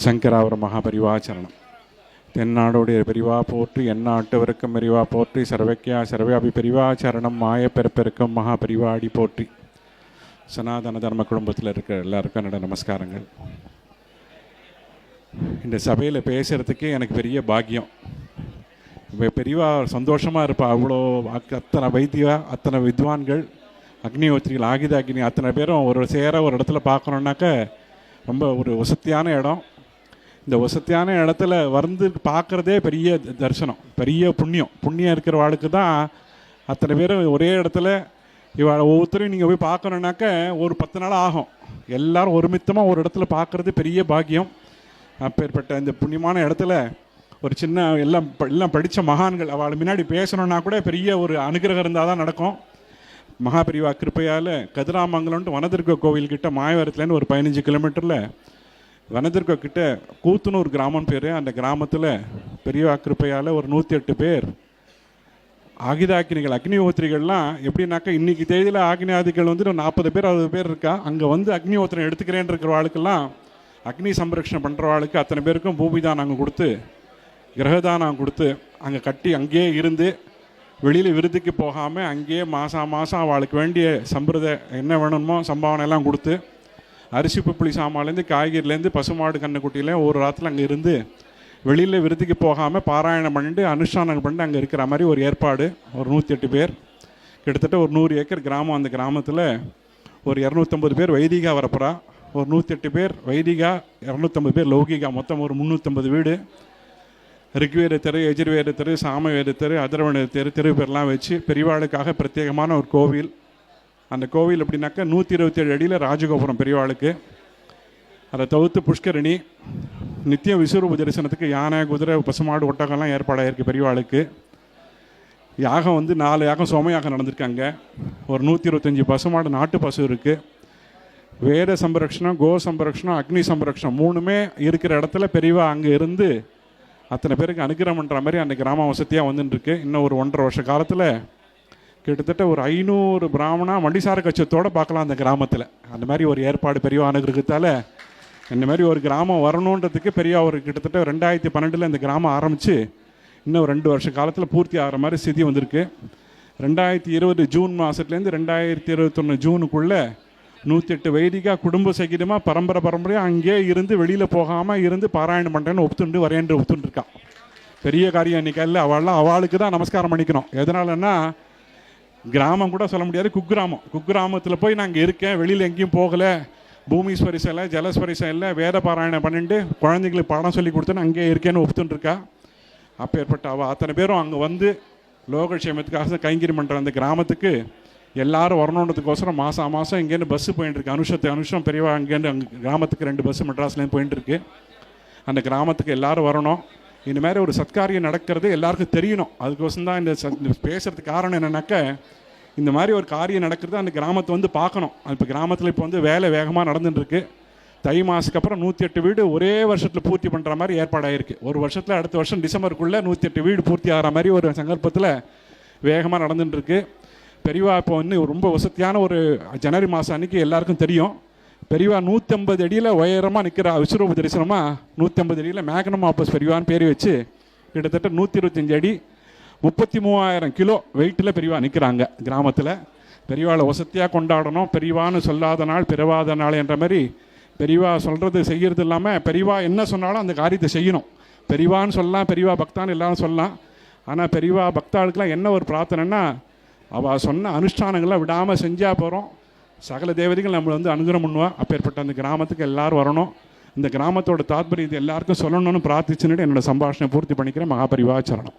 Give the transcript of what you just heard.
சங்கராவர மகாபரிவாச்சரணம். தென்னாடுடைய பெரிவா போற்றி, எந்நாட்டவருக்கும் பெரிவா போற்றி, சர்வக்கியா சர்வாபி பெரிவாச்சரணம், மாய பெருப்பெருக்கும் மகாபரிவாடி போற்றி. சனாதன தர்ம குடும்பத்தில் இருக்கிற எல்லாருக்கும் என்னோட நமஸ்காரங்கள். இந்த சபையில் பேசுகிறதுக்கே எனக்கு பெரிய பாக்கியம். இப்போ பெரியவா சந்தோஷமாக இருப்பா. அவ்வளோ அத்தனை வைத்தியா, அத்தனை வித்வான்கள், அக்னிஹோத்திரிகள், ஆகிதாகினி அத்தனை பேரும் ஒரு சேர ஒரு இடத்துல பார்க்கணுன்னாக்க ரொம்ப ஒரு வசதியான இடம். இந்த வசதியான இடத்துல வந்து பார்க்குறதே பெரிய தரிசனம், பெரிய புண்ணியம் இருக்கிற வாழ்க்கை தான் அத்தனை பேரும் ஒரே இடத்துல ஒவ்வொருத்தரையும் நீங்கள் போய் பார்க்கணுன்னாக்க ஒரு 10 நாள் ஆகும். எல்லோரும் ஒருமித்தமாக ஒரு இடத்துல பார்க்குறது பெரிய பாக்கியம். அப்பேற்பட்ட இந்த புண்ணியமான இடத்துல ஒரு சின்ன எல்லாம் படித்த மகான்கள் அவளை முன்னாடி பேசணுன்னா கூட பெரிய ஒரு அனுகிரகம் இருந்தால் தான் நடக்கும். மகாபெரிவா கிருப்பையால் கதிராமங்கலம்ட்டு வனதுர்க்க கோவில்கிட்ட மாயவரத்துலேருந்து ஒரு 15 கிலோமீட்டரில் வனதுர்க்க கிட்ட கூத்துனூர் கிராமம் பேர். அந்த கிராமத்தில் பெரியவா கிருப்பையால் ஒரு 108 பேர் ஆகிதாக்கினிகள், அக்னிஹோத்திரிகள்லாம் எப்படின்னாக்கா இன்றைக்கி தேதியில் ஆகினாதிகள் வந்து 40 பேர் 60 பேர் இருக்கா. அங்கே வந்து அக்னிஹோத்திரம் எடுத்துக்கிறேன் இருக்கிற ஆளுக்கெல்லாம் அக்னி சம்ரக்ஷணம் பண்ணுற ஆளுக்கு அத்தனை பேருக்கும் பூமிதானம் அங்கே கொடுத்து, கிரகதானம் கொடுத்து, அங்கே கட்டி அங்கேயே இருந்து வெளியில் விருதுக்கு போகாமல் அங்கேயே மாதம் அவளுக்கு வேண்டிய என்ன வேணுமோ சம்பாவனை எல்லாம் கொடுத்து, அரிசி புளி சாமான்லேருந்து காய்கறிலேருந்து பசுமாடு கண்ணுக்குட்டியில ஒரு ராத்தில் அங்கே இருந்து வெளியில் விருதுக்கு போகாமல் பாராயணம் பண்ணிட்டு அனுஷ்டானம் பண்ணிட்டு அங்கே இருக்கிற மாதிரி ஒரு ஏற்பாடு. ஒரு 108 பேர், கிட்டத்தட்ட ஒரு 100 ஏக்கர் கிராமம். அந்த கிராமத்தில் ஒரு 250 பேர் வைதிகா வரப்புறா, ஒரு 108 பேர் வைதிகா, 250 பேர் லௌகிகா, மொத்தம் ஒரு 350 வீடு. ரிக்வேத தெரு, எஜுர்வேத தெரு, சாமவேத தெரு, அதர்வண தெரு பேர்லாம் வச்சு பெரியவாளுக்காக பிரத்யேகமான ஒரு கோவில். அந்த கோவில் எப்படின்னாக்கா 127 அடியில் ராஜகோபுரம் பெரியவாளுக்கு. அதை தவிர்த்து புஷ்கரணி, நித்தியம் விஸ்வரூப தரிசனத்துக்கு யானை, குதிரை, பசுமாடு, ஒட்டகம்லாம் ஏற்பாடாகிருக்கு பெரியவாளுக்கு. யாகம் வந்து 4 யாகம் சோமயாகம் நடந்திருக்காங்க. ஒரு 125 பசுமாடு நாட்டு பசு இருக்குது. வேத சம்பரக்ஷணம், கோ சம்பரக்ஷணம், அக்னி சம்பரக்ஷணம் 3மே இருக்கிற இடத்துல பெரியவா அங்கே இருந்து அத்தனை பேருக்கு அனுகிரகம் பண்ணுற மாதிரி அந்த கிராம வசதியாக வந்துட்டுருக்கு. இன்னும் ஒரு 1.5 வருஷ காலத்தில் கிட்டத்தட்ட ஒரு 500 பிராமணா மண்டிசார கட்சத்தோடு பார்க்கலாம் அந்த கிராமத்தில். அந்த மாதிரி ஒரு ஏற்பாடு பெரியவா அனுகிரகத்தால் இந்த மாதிரி ஒரு கிராமம் வரணுன்றதுக்கு பெரியவா ஒரு கிட்டத்தட்ட 2012 இந்த கிராமம் ஆரம்பித்து இன்னும் 2 வருஷ காலத்தில் பூர்த்தி ஆகிற மாதிரி ஸ்திதி வந்திருக்கு. 2020 ஜூன் மாதத்துலேருந்து 2021 ஜூனுக்குள்ளே 108 வைதிகா குடும்ப சகிதமாக பரம்பரையாக அங்கேயே இருந்து வெளியில் போகாமல் இருந்து பாராயணம் பண்ணுறேன்னு ஒத்துட்டுருக்கான். பெரிய காரியம் இன்னைக்கு அவளுக்கு தான் நமஸ்காரம் பண்ணிக்கணும். எதனாலன்னா கிராமம் கூட சொல்ல முடியாது, குக்கிராமத்தில் போய் நான் இங்கே இருக்கேன், வெளியில் எங்கேயும் போகலை, பூமி ஸ்பரிசம் இல்லை, ஜலஸ்பரிசம் இல்லை, வேத பாராயணம் பண்ணிட்டு குழந்தைங்களுக்கு பாடம் சொல்லி கொடுத்தேன்னு அங்கேயே இருக்கேன்னு ஒத்துட்டுருக்கா. அப்பேற்பட்ட அத்தனை பேரும் அங்கே வந்து லோகக்ஷேமத்துக்காக கைங்கரி பண்ணுற அந்த கிராமத்துக்கு எல்லாரும் வரணுன்றதுக்கோசரம் மாதம் இங்கேருந்து பஸ்ஸு போயிட்டுருக்கு. அனுஷம் பெரியவா அங்கேருந்து அங்கே கிராமத்துக்கு 2 பஸ்ஸு மெட்ராஸ்லேருந்து போயிட்டுருக்கு. அந்த கிராமத்துக்கு எல்லோரும் வரணும். இந்த மாதிரி ஒரு சத்காரியம் நடக்கிறது எல்லாருக்கும் தெரியணும். அதுக்கோசரம் தான் இந்த பேசுகிறதுக்கு காரணம் என்னென்னாக்க, இந்த மாதிரி ஒரு காரியம் நடக்கிறது அந்த கிராமத்தை வந்து பார்க்கணும். இப்போ கிராமத்தில் இப்போ வந்து வேலை வேகமாக நடந்துட்டுருக்கு. தை மாதத்துக்கு அப்புறம் 108 வீடு ஒரே வருஷத்தில் பூர்த்தி பண்ணுற மாதிரி ஏற்பாடாகிருக்கு. ஒரு வருஷத்தில் அடுத்த வருஷம் டிசம்பருக்குள்ளே 108 வீடு பூர்த்தி ஆகிற மாதிரி ஒரு சங்கல்பத்தில் வேகமாக நடந்துட்டுருக்கு. பெரியவா இப்போ இன்னும் ரொம்ப வசதியான ஒரு ஜனவரி மாதம் அன்றைக்கி எல்லாருக்கும் தெரியும். பெரியவா 150 அடியில் உயரமாக நிற்கிற விஸ்வரூப தரிசனமாக 150 அடியில் மேக்னம் ஆப்பஸ் பெரியவான்னு பேர் வச்சு கிட்டத்தட்ட 125 அடி 33,000 கிலோ வெயிட்டில் பெரியவா நிற்கிறாங்க கிராமத்தில். பெரியவாளை வசதியாக கொண்டாடணும். பெரியவான்னு சொல்லாத நாள் பிறவாத நாள் என்ற மாதிரி பெரியவா சொல்கிறது செய்கிறது இல்லாமல் பெரியவா என்ன சொன்னாலும் அந்த காரியத்தை செய்யணும். பெரியவான்னு சொல்லலாம், பெரியவா பக்தான்னு எல்லாரும் சொல்லலாம். ஆனால் பெரியவா பக்தாளுக்கெல்லாம் என்ன ஒரு பிரார்த்தனைன்னா, அவள் சொன்ன அனுஷ்டானங்களை விடாமல் செஞ்சால் போகிறோம், சகல தேவதைகள் நம்மளை வந்து அனுகிரகம் பண்ணுவா. அப்பேற்பட்ட அந்த கிராமத்துக்கு எல்லோரும் வரணும். இந்த கிராமத்தோட தாத்பரியம் இது எல்லாருக்கும் சொல்லணும்னு பிரார்த்திச்சுன்னு என்னோடய சம்பாஷணை பூர்த்தி பண்ணிக்கிறேன். மகாபரிவாச்சரணம்.